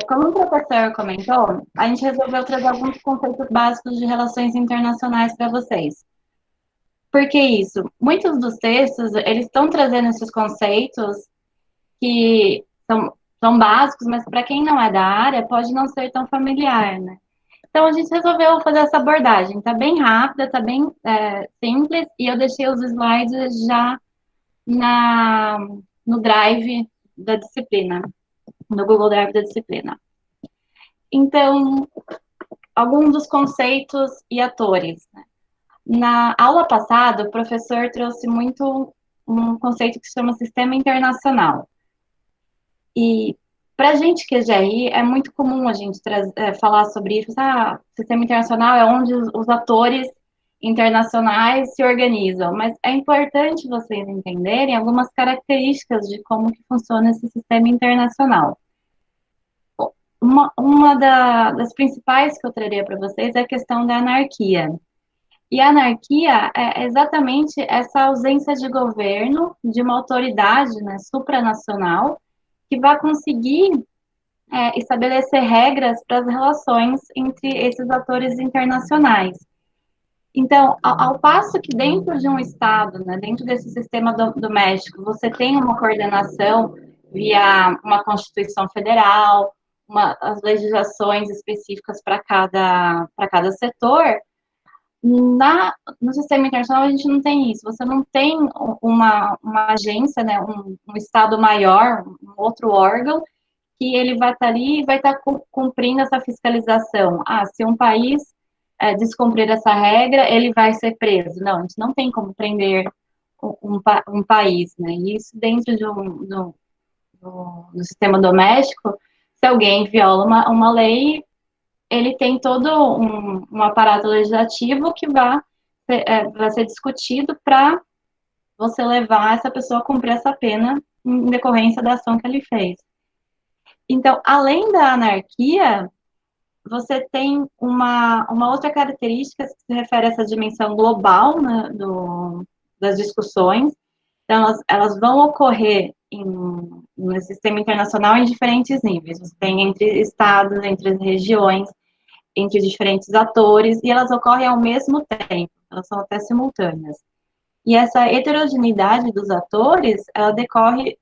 Como o professor comentou, a gente resolveu trazer alguns conceitos básicos de relações internacionais para vocês. Por que isso? Muitos dos textos, eles estão trazendo esses conceitos que são básicos, mas para quem não é da área, pode não ser tão familiar, né? Então, a gente resolveu fazer essa abordagem. Tá bem rápida, tá bem simples, e eu deixei os slides já na, no Drive da disciplina, no Google Drive da disciplina. Então, alguns dos conceitos e atores, né? Na aula passada, o professor trouxe muito um conceito que se chama sistema internacional. E para a gente que é GRI, é muito comum a gente falar sobre isso. Sistema internacional é onde os atores internacionais se organizam. Mas é importante vocês entenderem algumas características de como que funciona esse sistema internacional. Das principais que eu traria para vocês é a questão da anarquia. E a anarquia é exatamente essa ausência de governo, de uma autoridade, né, supranacional, que vai conseguir estabelecer regras para as relações entre esses atores internacionais. Então, ao passo que dentro de um Estado, né, dentro desse sistema doméstico, você tem uma coordenação via uma Constituição Federal, as legislações específicas para cada setor, no sistema internacional a gente não tem isso. Você não tem uma agência, né, um Estado maior, um outro órgão, que ele vai estar ali e vai estar cumprindo essa fiscalização. Se um país descumprir essa regra, ele vai ser preso. Não, a gente não tem como prender um país, né? E isso dentro do sistema doméstico, se alguém viola uma lei, ele tem todo um aparato legislativo que vai ser discutido para você levar essa pessoa a cumprir essa pena em decorrência da ação que ele fez. Então, além da anarquia, você tem uma outra característica que se refere a essa dimensão global, né, das discussões. Então, elas vão ocorrer no sistema internacional em diferentes níveis. Você tem entre estados, entre as regiões, entre diferentes atores, e elas ocorrem ao mesmo tempo, elas são até simultâneas. E essa heterogeneidade dos atores, ela decorre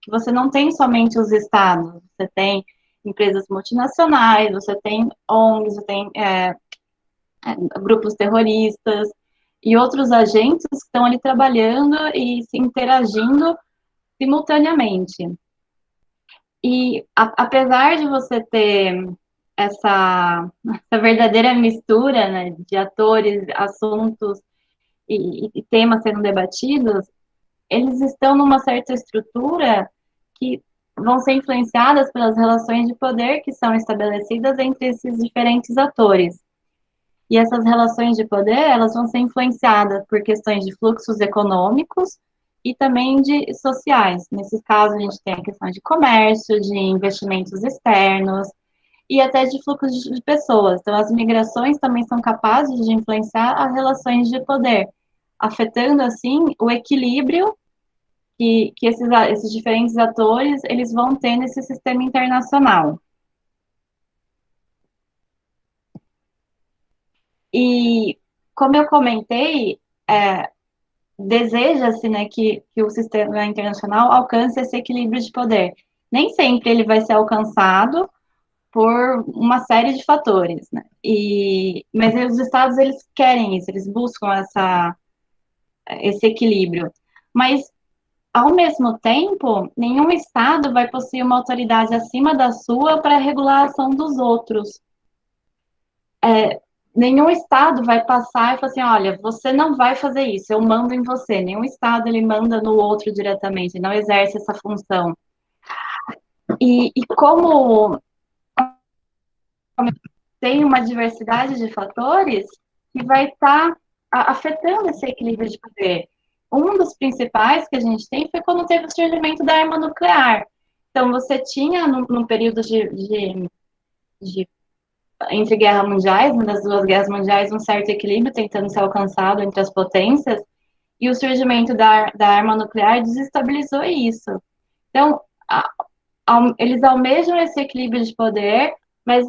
que você não tem somente os estados, você tem empresas multinacionais, você tem ONGs, você tem grupos terroristas e outros agentes que estão ali trabalhando e se interagindo simultaneamente. E apesar de você ter essa verdadeira mistura, né, de atores, assuntos e temas sendo debatidos, eles estão numa certa estrutura que vão ser influenciadas pelas relações de poder que são estabelecidas entre esses diferentes atores. E essas relações de poder, elas vão ser influenciadas por questões de fluxos econômicos e também de sociais. Nesses casos, a gente tem a questão de comércio, de investimentos externos e até de fluxos de pessoas. Então, as migrações também são capazes de influenciar as relações de poder, afetando, assim, o equilíbrio que esses diferentes atores eles vão ter nesse sistema internacional. E, como eu comentei, deseja-se, né, que o sistema internacional alcance esse equilíbrio de poder. Nem sempre ele vai ser alcançado por uma série de fatores, né? Mas os estados, eles querem isso, eles buscam esse equilíbrio. Mas ao mesmo tempo, nenhum Estado vai possuir uma autoridade acima da sua para regular a ação dos outros. Nenhum Estado vai passar e falar assim, olha, você não vai fazer isso, eu mando em você. Nenhum Estado, ele manda no outro diretamente, não exerce essa função. E como tem uma diversidade de fatores que vai estar afetando esse equilíbrio de poder. Um dos principais que a gente tem foi quando teve o surgimento da arma nuclear. Então, você tinha, num período de entre guerras mundiais, né, das duas guerras mundiais, um certo equilíbrio tentando ser alcançado entre as potências, e o surgimento da arma nuclear desestabilizou isso. Então, eles almejam esse equilíbrio de poder, mas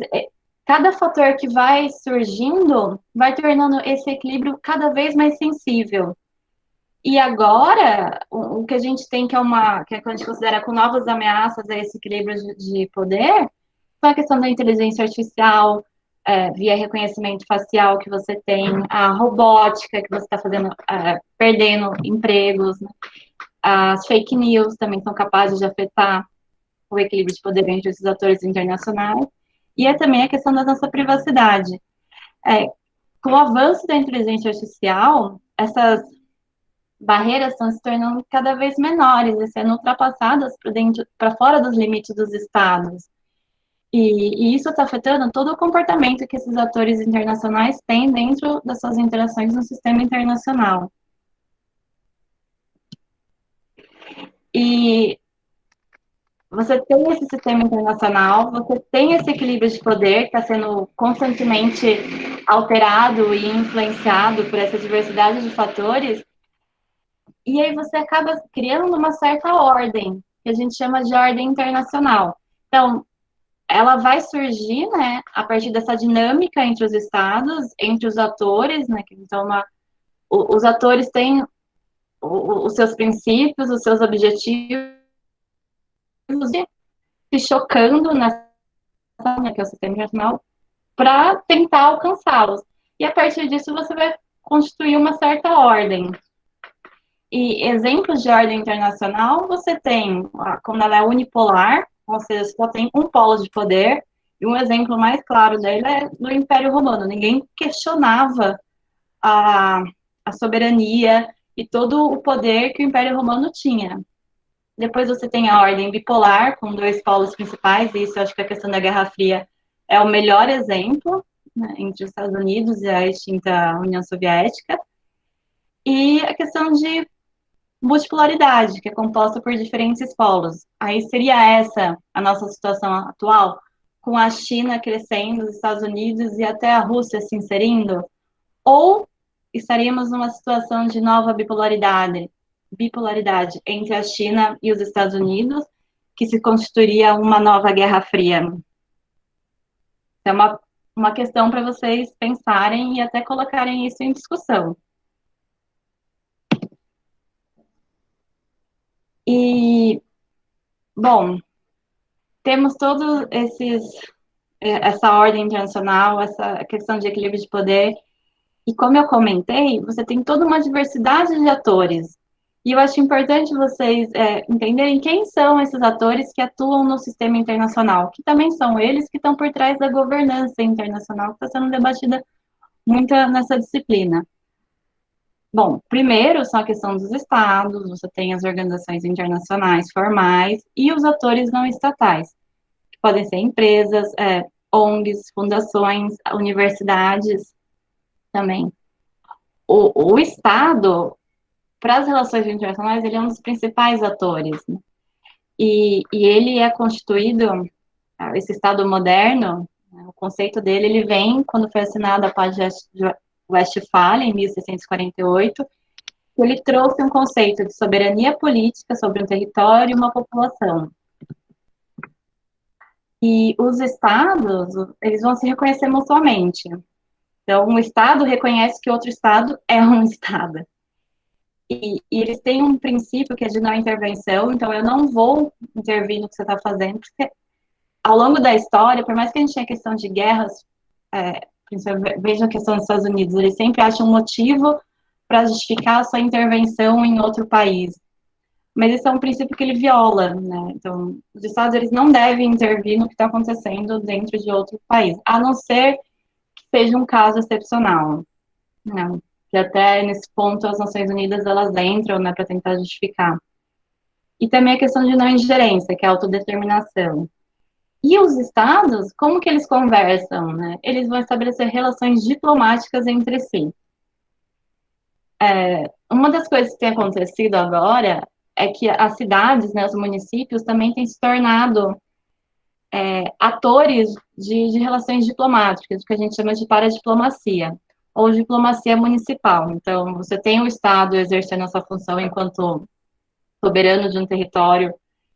cada fator que vai surgindo vai tornando esse equilíbrio cada vez mais sensível. E agora, o que a gente tem que que a gente considera com novas ameaças a esse equilíbrio de poder, são a questão da inteligência artificial, via reconhecimento facial que você tem, a robótica que você está fazendo, perdendo empregos, né? As fake news também são capazes de afetar o equilíbrio de poder entre esses atores internacionais, e é também a questão da nossa privacidade. É, com o avanço da inteligência artificial, essas barreiras estão se tornando cada vez menores e sendo ultrapassadas para fora dos limites dos estados. E isso está afetando todo o comportamento que esses atores internacionais têm dentro das suas interações no sistema internacional. E você tem esse sistema internacional, você tem esse equilíbrio de poder que está sendo constantemente alterado e influenciado por essa diversidade de fatores, e aí você acaba criando uma certa ordem, que a gente chama de ordem internacional. Então, ela vai surgir, né, a partir dessa dinâmica entre os estados, entre os atores, né, então os atores têm os seus princípios, os seus objetivos, se chocando nessa, né, que é o sistema internacional, para tentar alcançá-los. E a partir disso você vai constituir uma certa ordem. E exemplos de ordem internacional você tem, quando ela é unipolar, ou seja, só tem um polo de poder, e um exemplo mais claro dele é do Império Romano. Ninguém questionava a, a soberania e todo o poder que o Império Romano tinha. Depois você tem a ordem bipolar, com dois polos principais, e isso eu acho que a questão da Guerra Fria é o melhor exemplo, né, entre os Estados Unidos e a extinta União Soviética. E a questão de multipolaridade, que é composta por diferentes polos. Aí seria essa a nossa situação atual, com a China crescendo, os Estados Unidos e até a Rússia se inserindo? Ou estaríamos numa situação de nova bipolaridade entre a China e os Estados Unidos, que se constituiria uma nova Guerra Fria? É uma questão para vocês pensarem e até colocarem isso em discussão. E, bom, temos todos essa ordem internacional, essa questão de equilíbrio de poder, e como eu comentei, você tem toda uma diversidade de atores. E eu acho importante vocês entenderem quem são esses atores que atuam no sistema internacional, que também são eles que estão por trás da governança internacional, que está sendo debatida muito nessa disciplina. Bom, primeiro são a questão dos estados, você tem as organizações internacionais formais e os atores não estatais, que podem ser empresas, ONGs, fundações, universidades também. O Estado, para as relações internacionais, ele é um dos principais atores, né? E ele é constituído, esse Estado moderno, né, o conceito dele, ele vem quando foi assinada a Paz de Westfália, em 1648, que ele trouxe um conceito de soberania política sobre um território e uma população. E os estados, eles vão se reconhecer mutuamente. Então, um estado reconhece que outro estado é um estado. E eles têm um princípio que é de não intervenção, então eu não vou intervir no que você está fazendo, porque ao longo da história, por mais que a gente tenha questão de guerras, veja a questão dos Estados Unidos, eles sempre acham um motivo para justificar a sua intervenção em outro país. Mas esse é um princípio que ele viola, né? Então, os estados eles não devem intervir no que está acontecendo dentro de outro país, a não ser que seja um caso excepcional, né? Que até nesse ponto as Nações Unidas elas entram, né, para tentar justificar. E também a questão de não ingerência, que é a autodeterminação. E os estados, como que eles conversam, né? Eles vão estabelecer relações diplomáticas entre si. Uma das coisas que tem acontecido agora é que as cidades, né, os municípios também têm se tornado atores de relações diplomáticas, o que a gente chama de paradiplomacia, ou diplomacia municipal. Então, você tem o Estado exercendo essa função enquanto soberano de um território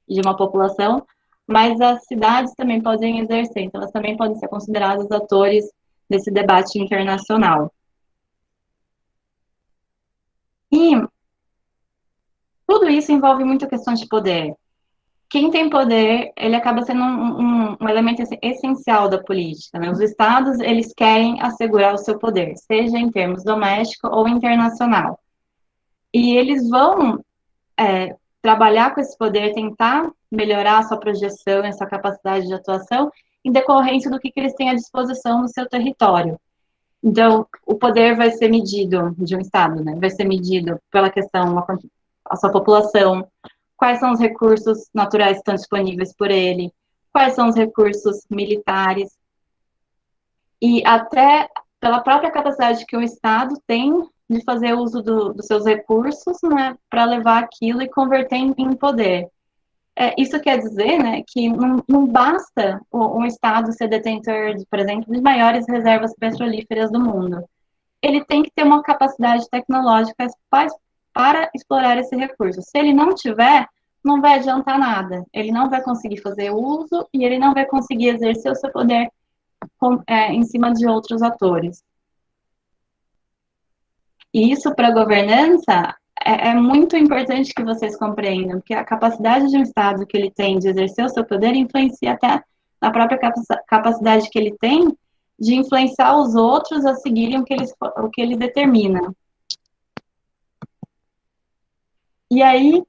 e de uma população, mas as cidades também podem exercer, então elas também podem ser consideradas atores desse debate internacional. E tudo isso envolve muita questão de poder. Quem tem poder, ele acaba sendo um elemento essencial da política, né? Os estados, eles querem assegurar o seu poder, seja em termos doméstico ou internacional. E eles vão trabalhar com esse poder, tentar melhorar a sua projeção, essa capacidade de atuação, em decorrência do que eles têm à disposição no seu território. Então, o poder vai ser medido de um Estado, né? Vai ser medido pela questão a sua população, quais são os recursos naturais que estão disponíveis por ele, quais são os recursos militares, e até pela própria capacidade que o Estado tem de fazer uso dos seus recursos, né, para levar aquilo e converter em poder. Isso quer dizer, né, que não basta um Estado ser detentor, por exemplo, de maiores reservas petrolíferas do mundo. Ele tem que ter uma capacidade tecnológica para explorar esse recurso. Se ele não tiver, não vai adiantar nada. Ele não vai conseguir fazer uso e ele não vai conseguir exercer o seu poder em cima de outros atores. E isso para a governança é muito importante que vocês compreendam, porque a capacidade de um Estado que ele tem de exercer o seu poder influencia até na própria capacidade que ele tem de influenciar os outros a seguirem o que ele determina. E aí,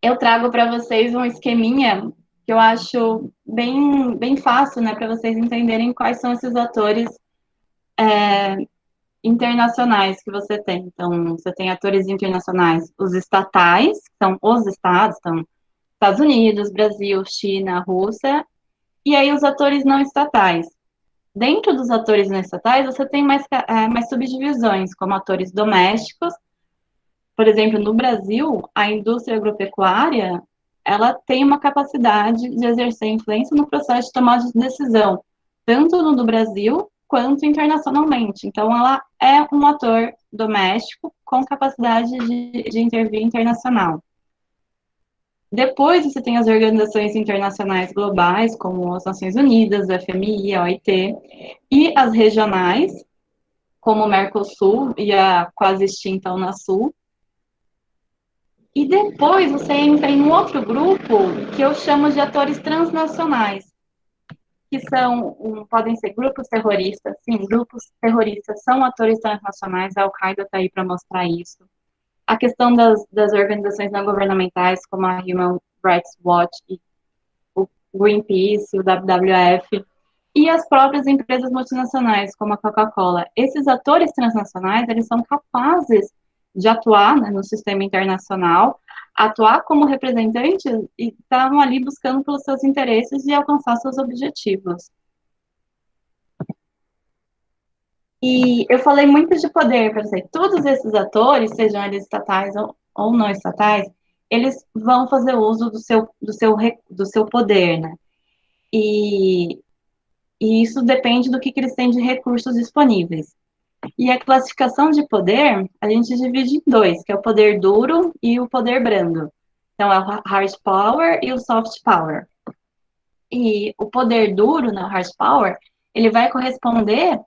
eu trago para vocês um esqueminha que eu acho bem fácil, né, para vocês entenderem quais são esses atores internacionais que você tem. Então, você tem atores internacionais, os estatais, que são os estados, então, Estados Unidos, Brasil, China, Rússia, e aí os atores não estatais. Dentro dos atores não estatais, você tem mais subdivisões, como atores domésticos. Por exemplo, no Brasil, a indústria agropecuária, ela tem uma capacidade de exercer influência no processo de tomada de decisão, tanto no do Brasil quanto internacionalmente. Então, ela é um ator doméstico com capacidade de intervir internacional. Depois, você tem as organizações internacionais globais, como as Nações Unidas, a FMI, a OIT, e as regionais, como o Mercosul e a quase extinta Unasul. E depois você entra em um outro grupo que eu chamo de atores transnacionais, que podem ser grupos terroristas. Sim, grupos terroristas são atores transnacionais, a Al-Qaeda está aí para mostrar isso. A questão das organizações não governamentais, como a Human Rights Watch, o Greenpeace, o WWF, e as próprias empresas multinacionais, como a Coca-Cola. Esses atores transnacionais, eles são capazes de atuar, né, no sistema internacional, atuar como representantes e estavam ali buscando pelos seus interesses e alcançar seus objetivos. E eu falei muito de poder para você. Todos esses atores, sejam eles estatais ou não estatais, eles vão fazer uso do seu poder, né? E, e isso depende do que eles têm de recursos disponíveis. E a classificação de poder, a gente divide em dois, que é o poder duro e o poder brando. Então, é o hard power e o soft power. E o poder duro, né, o hard power, ele vai corresponder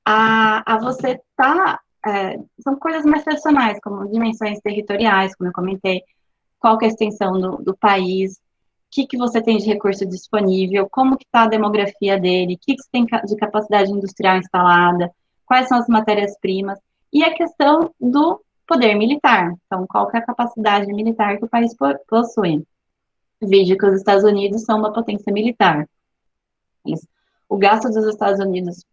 a você estar... são coisas mais tradicionais, como dimensões territoriais, como eu comentei, qual que é a extensão do país, o que você tem de recurso disponível, como que está a demografia dele, o que você tem de capacidade industrial instalada, quais são as matérias-primas, e a questão do poder militar. Então, qual que é a capacidade militar que o país possui. Veja que os Estados Unidos são uma potência militar. O gasto dos Estados Unidos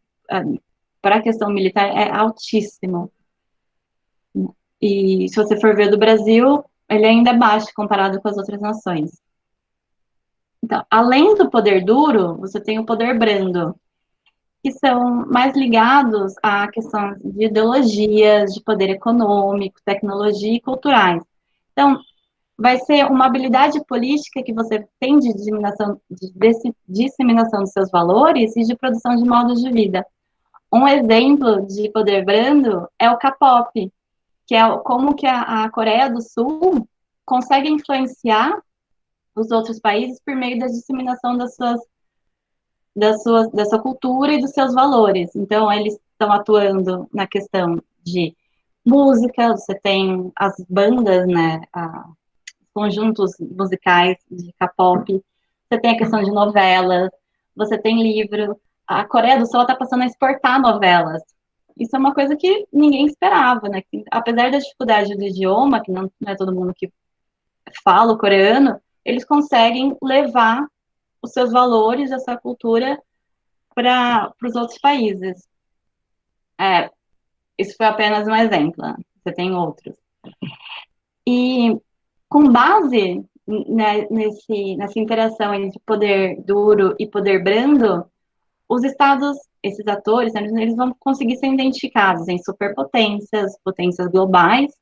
para a questão militar é altíssimo. E se você for ver do Brasil, ele ainda é baixo comparado com as outras nações. Então, além do poder duro, você tem o poder brando, que são mais ligados à questão de ideologias, de poder econômico, tecnologia e culturais. Então, vai ser uma habilidade política que você tem de disseminação dos seus valores e de produção de modos de vida. Um exemplo de poder brando é o K-pop, que é como que a Coreia do Sul consegue influenciar os outros países por meio da disseminação da sua cultura e dos seus valores. Então, eles estão atuando na questão de música, você tem as bandas, né, conjuntos musicais de K-pop, você tem a questão de novelas, você tem livro. A Coreia do Sul está passando a exportar novelas. Isso é uma coisa que ninguém esperava, né? Apesar da dificuldade do idioma, que não é todo mundo que fala o coreano, eles conseguem levar os seus valores, essa cultura para os outros países. É, isso foi apenas um exemplo, né? Você tem outros. E com base né, nessa interação entre poder duro e poder brando, os estados, esses atores, né, eles vão conseguir ser identificados em superpotências, potências globais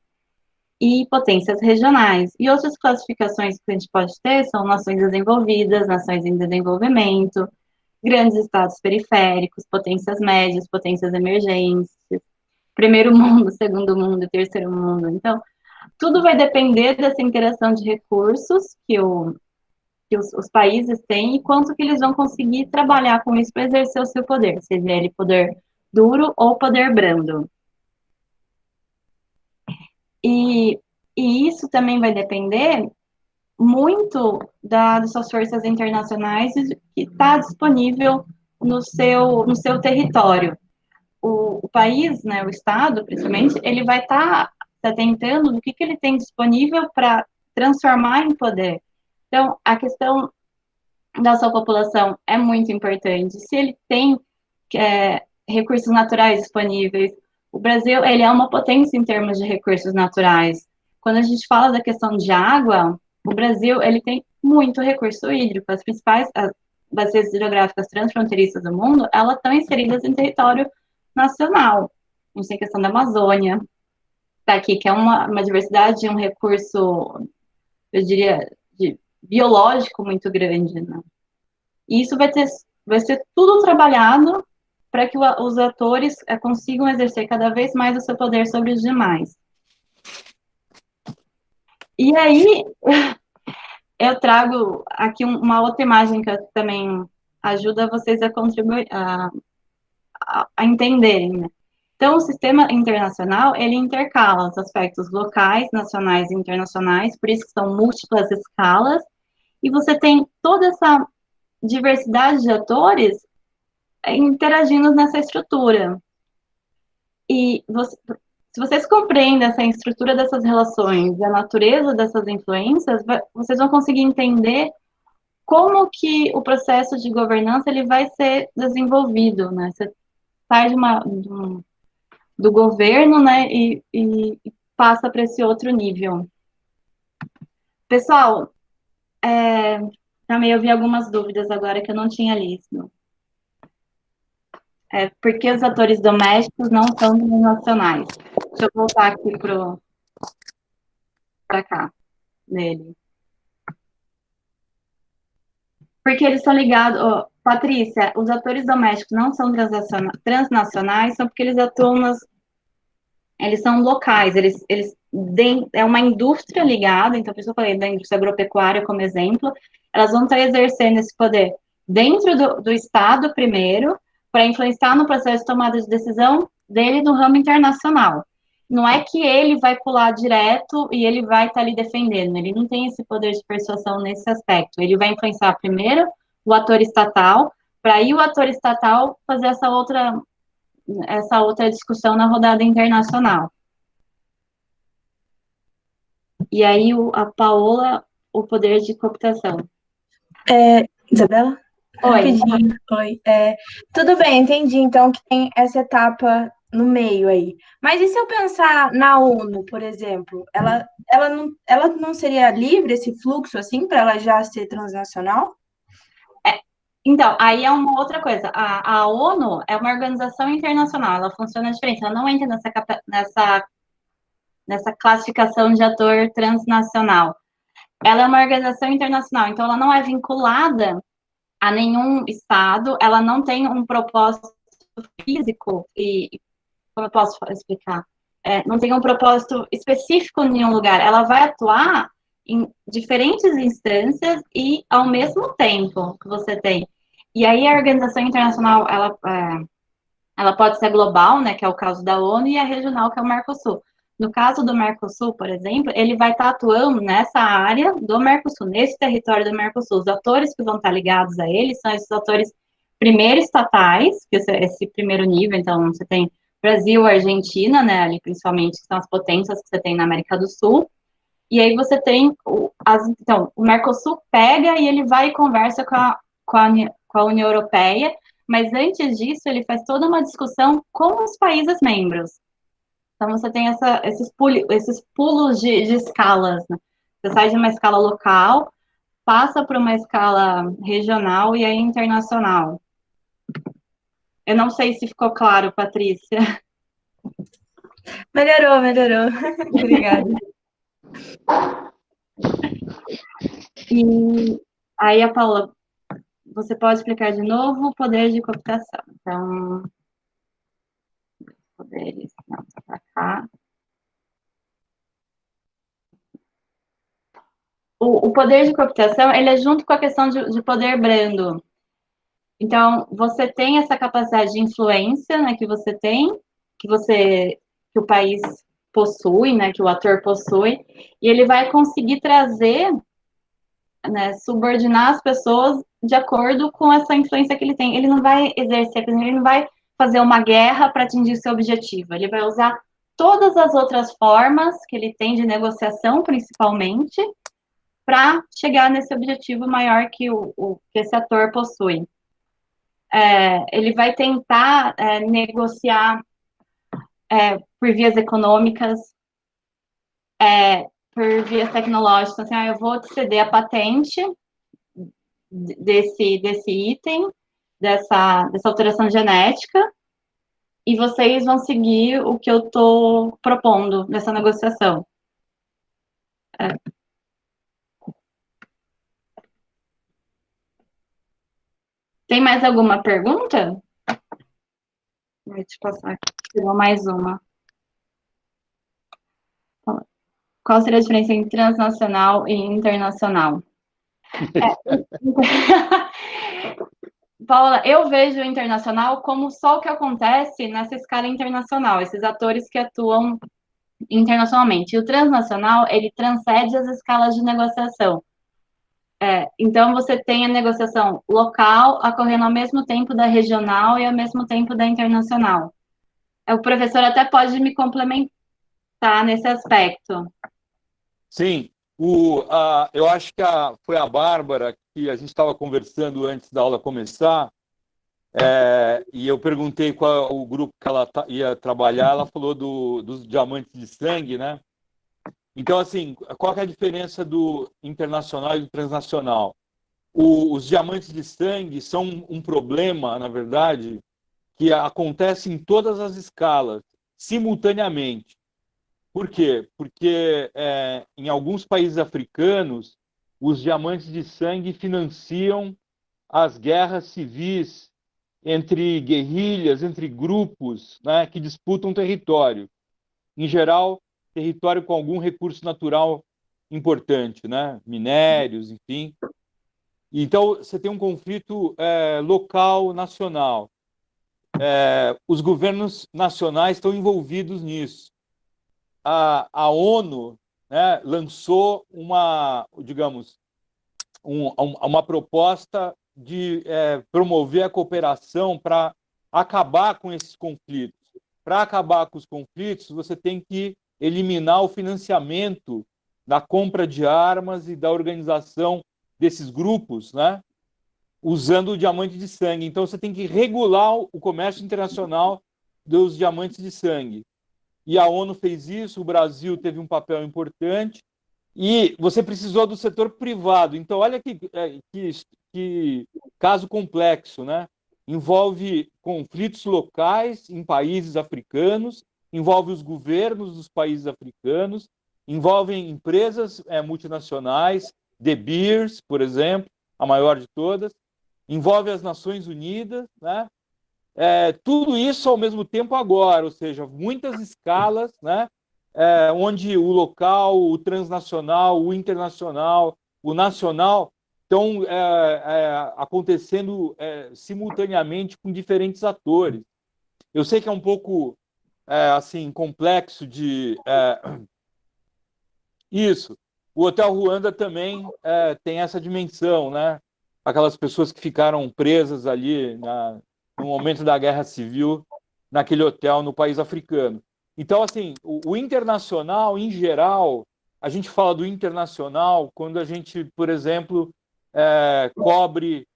e potências regionais. E outras classificações que a gente pode ter são nações desenvolvidas, nações em desenvolvimento, grandes estados periféricos, potências médias, potências emergentes, primeiro mundo, segundo mundo, terceiro mundo. Então, tudo vai depender dessa interação de recursos que os países têm e quanto que eles vão conseguir trabalhar com isso para exercer o seu poder, seja ele poder duro ou poder brando. E, e isso também vai depender muito das suas forças internacionais que está disponível no seu território. O país, né, o Estado, principalmente, ele vai estar tá atentando no que ele tem disponível para transformar em poder. Então, a questão da sua população é muito importante. Se ele tem recursos naturais disponíveis, o Brasil ele é uma potência em termos de recursos naturais. Quando a gente fala da questão de água, o Brasil ele tem muito recurso hídrico. As principais bacias hidrográficas transfronteiriças do mundo, elas estão inseridas em território nacional. A gente tem a questão da Amazônia, tá aqui, que é uma diversidade, um recurso, eu diria, biológico muito grande, né? E isso vai ser tudo trabalhado para que os atores consigam exercer cada vez mais o seu poder sobre os demais. E aí, eu trago aqui uma outra imagem que também ajuda vocês a contribuir, a entenderem, né? Então, o sistema internacional, ele intercala os aspectos locais, nacionais e internacionais, por isso que são múltiplas escalas, e você tem toda essa diversidade de atores interagindo nessa estrutura. E se vocês compreendem essa estrutura dessas relações e a natureza dessas influências, vocês vão conseguir entender como que o processo de governança ele vai ser desenvolvido, né? Você sai do governo, né, e passa para esse outro nível. Pessoal, também eu vi algumas dúvidas agora que eu não tinha listo. Por que os atores domésticos não são nacionais? Deixa eu voltar aqui para cá, nele. Porque eles são ligados. Oh, Patrícia, os atores domésticos não são transnacionais, são porque eles atuam eles são locais, é uma indústria ligada, então por isso eu falei da indústria agropecuária como exemplo, elas vão estar exercendo esse poder dentro do Estado primeiro, para influenciar no processo de tomada de decisão dele no ramo internacional. Não é que ele vai pular direto e ele vai estar ali defendendo, ele não tem esse poder de persuasão nesse aspecto. Ele vai influenciar primeiro o ator estatal, para aí o ator estatal fazer essa outra discussão na rodada internacional. E aí a Paola, o poder de cooptação. Isabela? Oi. Rapidinho. Oi. Tudo bem, entendi. Então que tem essa etapa no meio aí. Mas e se eu pensar na ONU, por exemplo? Ela não seria livre esse fluxo assim para ela já ser transnacional? Então, aí é uma outra coisa. A ONU é uma organização internacional, ela funciona diferente, ela não entra nessa classificação de ator transnacional. Ela é uma organização internacional, então ela não é vinculada a nenhum estado, ela não tem um propósito físico e como eu posso explicar? Não tem um propósito específico em nenhum lugar. Ela vai atuar em diferentes instâncias e ao mesmo tempo que você tem. E aí a organização internacional, ela pode ser global, né, que é o caso da ONU, e a regional, que é o Mercosul. No caso do Mercosul, por exemplo, ele vai estar atuando nessa área do Mercosul, nesse território do Mercosul. Os atores que vão estar ligados a ele são esses atores primeiro estatais, que esse primeiro nível, então você tem Brasil, Argentina, né, ali principalmente, que são as potências que você tem na América do Sul, e aí você tem, então, o Mercosul pega e ele vai e conversa com a União Europeia, mas antes disso ele faz toda uma discussão com os países membros. Então você tem esses pulos de escalas, né? Você sai de uma escala local, passa para uma escala regional e aí internacional. Eu não sei se ficou claro, Patrícia. Melhorou, melhorou. Obrigada. E aí a Paula, você pode explicar de novo o poder de cooptação. Então, poderes, não, para cá. O poder de cooptação, ele é junto com a questão de poder brando. Então, você tem essa capacidade de influência, né, que você tem, que o país possui, né, que o ator possui, e ele vai conseguir trazer, né, subordinar as pessoas de acordo com essa influência que ele tem. Ele não vai exercer, ele não vai fazer uma guerra para atingir seu objetivo. Ele vai usar todas as outras formas que ele tem de negociação, principalmente, para chegar nesse objetivo maior que esse ator possui. Ele vai tentar negociar por vias econômicas, por vias tecnológicas. Assim, eu vou te ceder a patente desse item, dessa alteração genética, e vocês vão seguir o que eu estou propondo nessa negociação. Tem mais alguma pergunta? Vou te passar aqui. Chegou mais uma. Qual seria a diferença entre transnacional e internacional? Paula, eu vejo o internacional como só o que acontece nessa escala internacional, esses atores que atuam internacionalmente. E o transnacional, ele transcende as escalas de negociação. Então, você tem a negociação local ocorrendo ao mesmo tempo da regional e ao mesmo tempo da internacional. O professor até pode me complementar nesse aspecto. Sim, eu acho que foi a Bárbara que a gente estava conversando antes da aula começar, e eu perguntei qual é o grupo que ela ia trabalhar, ela falou dos diamantes de sangue, né? Então, assim, qual que é a diferença do internacional e do transnacional? Os diamantes de sangue são um problema, na verdade, que acontece em todas as escalas, simultaneamente. Por quê? Porque em alguns países africanos, os diamantes de sangue financiam as guerras civis entre guerrilhas, entre grupos, né, que disputam território. Em geral, território com algum recurso natural importante, né? Minérios, enfim. Então, você tem um conflito local, nacional. Os governos nacionais estão envolvidos nisso. A ONU, né, lançou digamos, uma proposta de promover a cooperação para acabar com esses conflitos. Para acabar com os conflitos, você tem que eliminar o financiamento da compra de armas e da organização desses grupos, né, usando o diamante de sangue. Então, você tem que regular o comércio internacional dos diamantes de sangue. E a ONU fez isso, o Brasil teve um papel importante, e você precisou do setor privado. Então, olha que caso complexo, né? Envolve conflitos locais em países africanos, envolve os governos dos países africanos, envolve empresas multinacionais, De Beers, por exemplo, a maior de todas, envolve as Nações Unidas, né? Tudo isso ao mesmo tempo agora, ou seja, muitas escalas, né? onde o local, o transnacional, o internacional, o nacional estão acontecendo simultaneamente com diferentes atores. Eu sei que é um pouco assim complexo de isso. O Hotel Ruanda também tem essa dimensão, né? Aquelas pessoas que ficaram presas ali no momento da Guerra Civil, naquele hotel no país africano. Então, assim, o internacional, em geral, a gente fala do internacional quando a gente, por exemplo, cobre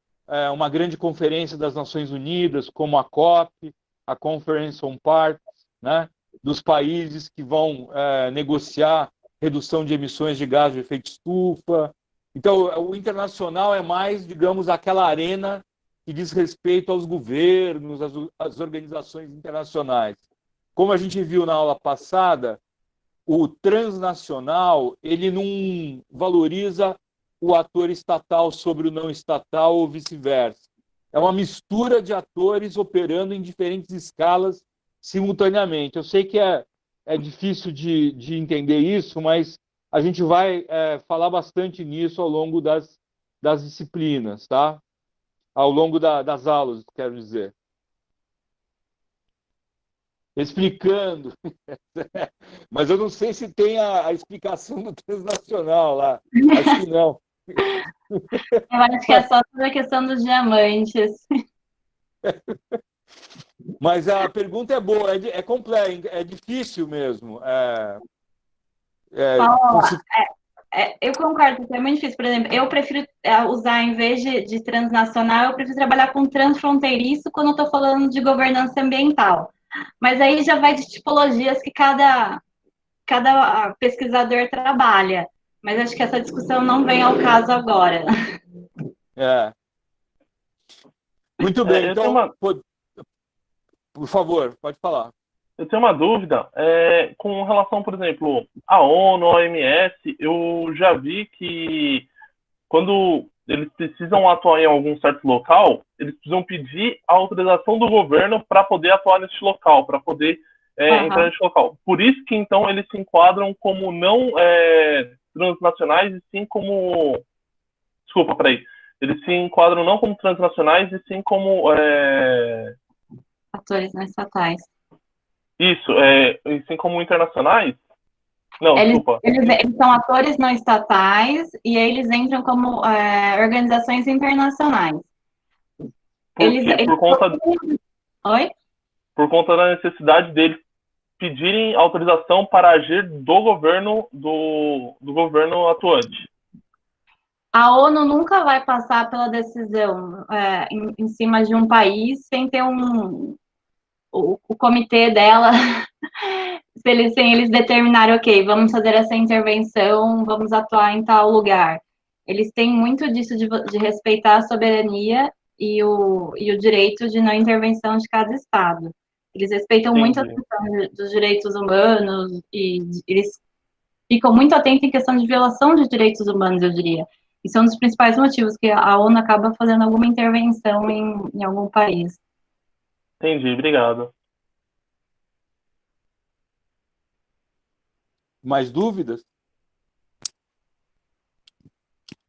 uma grande conferência das Nações Unidas, como a COP, a Conference on Parties, né? Dos países que vão negociar redução de emissões de gás de efeito estufa. Então, o internacional é mais, digamos, aquela arena que diz respeito aos governos, às organizações internacionais. Como a gente viu na aula passada, o transnacional ele não valoriza o ator estatal sobre o não estatal ou vice-versa. É uma mistura de atores operando em diferentes escalas simultaneamente. Eu sei que é difícil de entender isso, mas a gente vai falar bastante nisso ao longo das disciplinas, tá? Ao longo das aulas, quero dizer. Explicando. Mas eu não sei se tem a explicação do transnacional lá. Acho que não. Eu acho que é só sobre a questão dos diamantes. Mas a pergunta é boa, é complexa, é difícil mesmo. Paola, eu concordo que é muito difícil. Por exemplo, eu prefiro usar, em vez de transnacional, eu prefiro trabalhar com transfronteiriço quando eu estou falando de governança ambiental. Mas aí já vai de tipologias que cada pesquisador trabalha. Mas acho que essa discussão não vem ao caso agora. É. Muito bem, então, por favor, pode falar. Eu tenho uma dúvida com relação, por exemplo, à ONU, à OMS. Eu já vi que quando eles precisam atuar em algum certo local, eles precisam pedir a autorização do governo para poder atuar nesse local, para poder entrar nesse local. Por isso que, então, eles se enquadram como não transnacionais e sim como... Desculpa, peraí. Eles se enquadram não como transnacionais e sim como... Atores não estatais. Isso, e sim como internacionais? Não, desculpa. Eles são atores não estatais e eles entram como organizações internacionais. Por conta... Oi? Por conta da necessidade deles pedirem autorização para agir do governo governo atuante. A ONU nunca vai passar pela decisão em cima de um país sem ter o comitê dela, sem eles determinarem, ok, vamos fazer essa intervenção, vamos atuar em tal lugar. Eles têm muito disso de respeitar a soberania e o direito de não intervenção de cada Estado. Eles respeitam muito a questão dos direitos humanos e eles ficam muito atentos em questão de violação de direitos humanos, eu diria. Isso é um dos principais motivos que a ONU acaba fazendo alguma intervenção em algum país. Entendi, obrigado. Mais dúvidas?